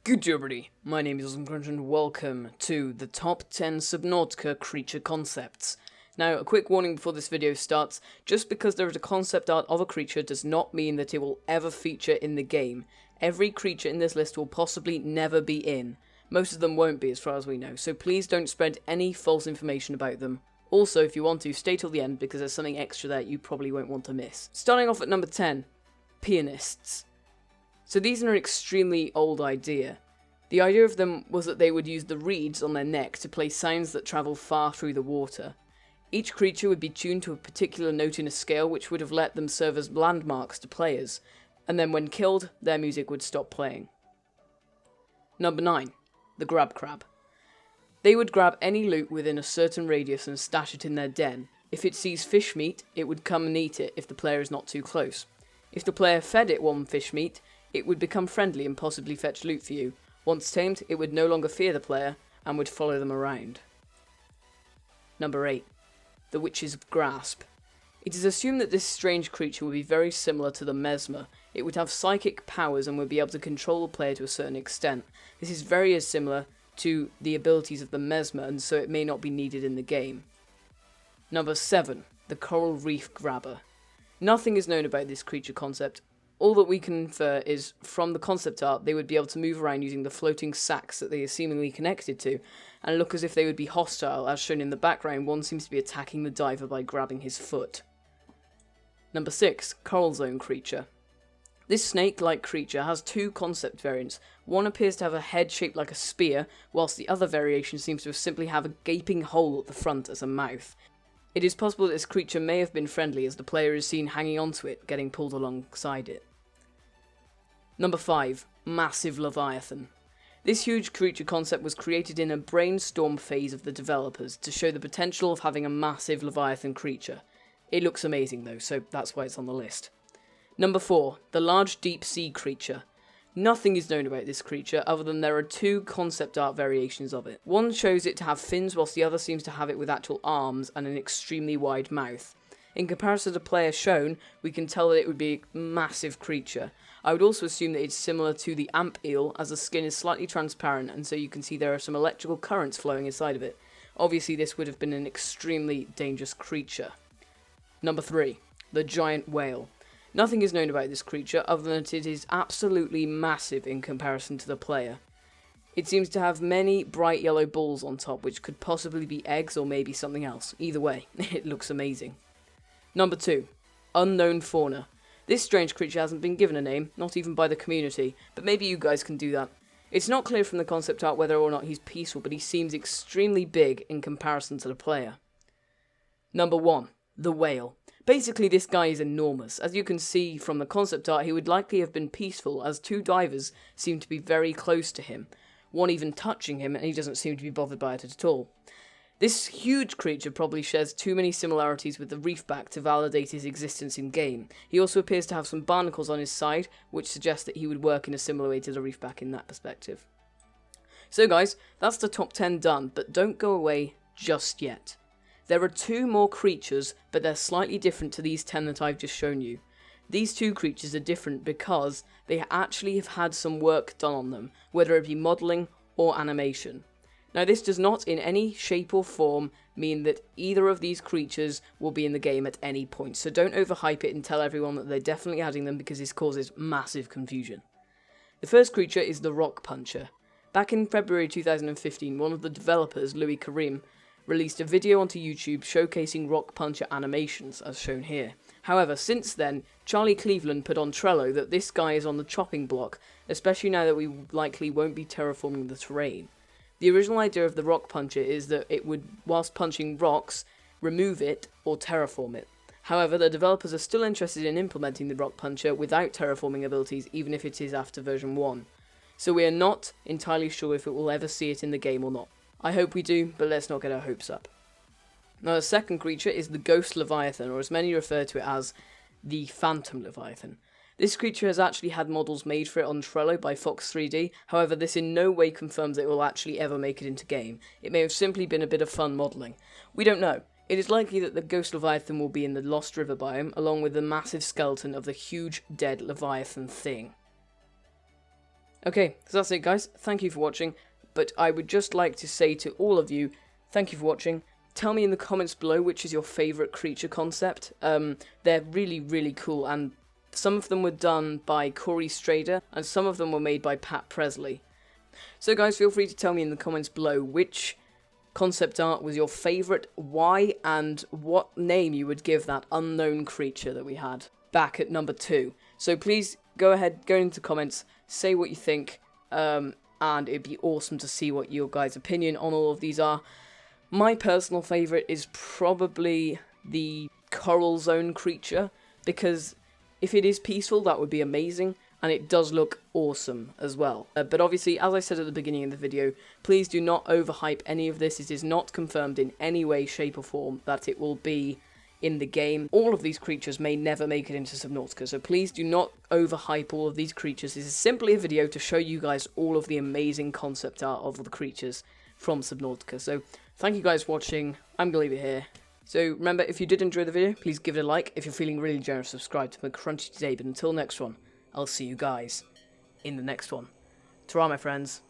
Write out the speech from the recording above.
Good day everybody, my name is Awesomecrunch and welcome to the top 10 Subnautica creature concepts. Now, a quick warning before this video starts: just because there is a concept art of a creature does not mean that it will ever feature in the game. Every creature in this list will possibly never be in. Most of them won't be as far as we know, so please don't spread any false information about them. Also, if you want to, stay till the end because there's something extra there you probably won't want to miss. Starting off at number 10, pianists. So these are an extremely old idea. The idea of them was that they would use the reeds on their neck to play sounds that travel far through the water. Each creature would be tuned to a particular note in a scale which would have let them serve as landmarks to players, and then when killed, their music would stop playing. Number 9. The GrabCrab. They would grab any loot within a certain radius and stash it in their den. If it sees fish meat, it would come and eat it if the player is not too close. If the player fed it one fish meat, it would become friendly and possibly fetch loot for you. Once tamed, it would no longer fear the player and would follow them around. Number 8. The Witch's Grasp. It is assumed that this strange creature would be very similar to the Mesmer. It would have psychic powers and would be able to control the player to a certain extent. This is very similar to the abilities of the Mesmer, and so it may not be needed in the game. Number 7. The Coral Reef Grabber. Nothing is known about this creature concept. All that we can infer is, from the concept art, they would be able to move around using the floating sacks that they are seemingly connected to, and look as if they would be hostile. As shown in the background, one seems to be attacking the diver by grabbing his foot. Number 6. Coral Zone Creature. This snake-like creature has two concept variants. One appears to have a head shaped like a spear, whilst the other variation seems to simply have a gaping hole at the front as a mouth. It is possible that this creature may have been friendly, as the player is seen hanging onto it, getting pulled alongside it. Number 5. Massive Leviathan. This huge creature concept was created in a brainstorm phase of the developers to show the potential of having a massive Leviathan creature. It looks amazing though, so that's why it's on the list. Number 4. The Large Deep Sea Creature. Nothing is known about this creature other than there are two concept art variations of it. One shows it to have fins whilst the other seems to have it with actual arms and an extremely wide mouth. In comparison to the player shown, we can tell that it would be a massive creature. I would also assume that it's similar to the amp eel, as the skin is slightly transparent and so you can see there are some electrical currents flowing inside of it. Obviously this would have been an extremely dangerous creature. Number 3. The Giant Whale. Nothing is known about this creature other than that it is absolutely massive in comparison to the player. It seems to have many bright yellow balls on top, which could possibly be eggs or maybe something else. Either way, it looks amazing. Number 2. Unknown Fauna. This strange creature hasn't been given a name, not even by the community, but maybe you guys can do that. It's not clear from the concept art whether or not he's peaceful, but he seems extremely big in comparison to the player. Number 1. The Whale. Basically, this guy is enormous. As you can see from the concept art, he would likely have been peaceful, as two divers seem to be very close to him, one even touching him, and he doesn't seem to be bothered by it at all. This huge creature probably shares too many similarities with the Reefback to validate his existence in-game. He also appears to have some barnacles on his side, which suggests that he would work in a similar way to the Reefback in that perspective. So guys, that's the top 10 done, but don't go away just yet. There are two more creatures, but they're slightly different to these 10 that I've just shown you. These two creatures are different because they actually have had some work done on them, whether it be modelling or animation. Now this does not in any shape or form mean that either of these creatures will be in the game at any point, so don't overhype it and tell everyone that they're definitely adding them because this causes massive confusion. The first creature is the Rockpuncher. Back in February 2015, one of the developers, Louis Karim, released a video onto YouTube showcasing Rockpuncher animations, as shown here. However, since then, Charlie Cleveland put on Trello that this guy is on the chopping block, especially now that we likely won't be terraforming the terrain. The original idea of the Rockpuncher is that it would, whilst punching rocks, remove it or terraform it. However, the developers are still interested in implementing the Rockpuncher without terraforming abilities, even if it is after version 1. So we are not entirely sure if it will ever see it in the game or not. I hope we do, but let's not get our hopes up. Now the second creature is the Ghost Leviathan, or as many refer to it as the Phantom Leviathan. This creature has actually had models made for it on Trello by Fox 3D, however this in no way confirms that it will actually ever make it into game. It may have simply been a bit of fun modelling. We don't know. It is likely that the Ghost Leviathan will be in the Lost River biome, along with the massive skeleton of the huge dead Leviathan thing. Okay, so that's it guys, thank you for watching, but I would just like to say to all of you, thank you for watching. Tell me in the comments below which is your favourite creature concept. They're really, really cool, and some of them were done by Corey Strader, and some of them were made by Pat Presley. So guys, feel free to tell me in the comments below which concept art was your favourite, why, and what name you would give that unknown creature that we had back at number 2. So please go ahead, go into the comments, say what you think, and it'd be awesome to see what your guys' opinion on all of these are. My personal favourite is probably the Coral Zone creature, because if it is peaceful, that would be amazing, and it does look awesome as well. But obviously, as I said at the beginning of the video, please do not overhype any of this. It is not confirmed in any way, shape or form that it will be in the game. All of these creatures may never make it into Subnautica, so please do not overhype all of these creatures. This is simply a video to show you guys all of the amazing concept art of the creatures from Subnautica. So thank you guys for watching. I'm going to leave it here. So remember, if you did enjoy the video, please give it a like. If you're feeling really generous, subscribe to Crunchy today. But until next one, I'll see you guys in the next one. Ta-ra, my friends.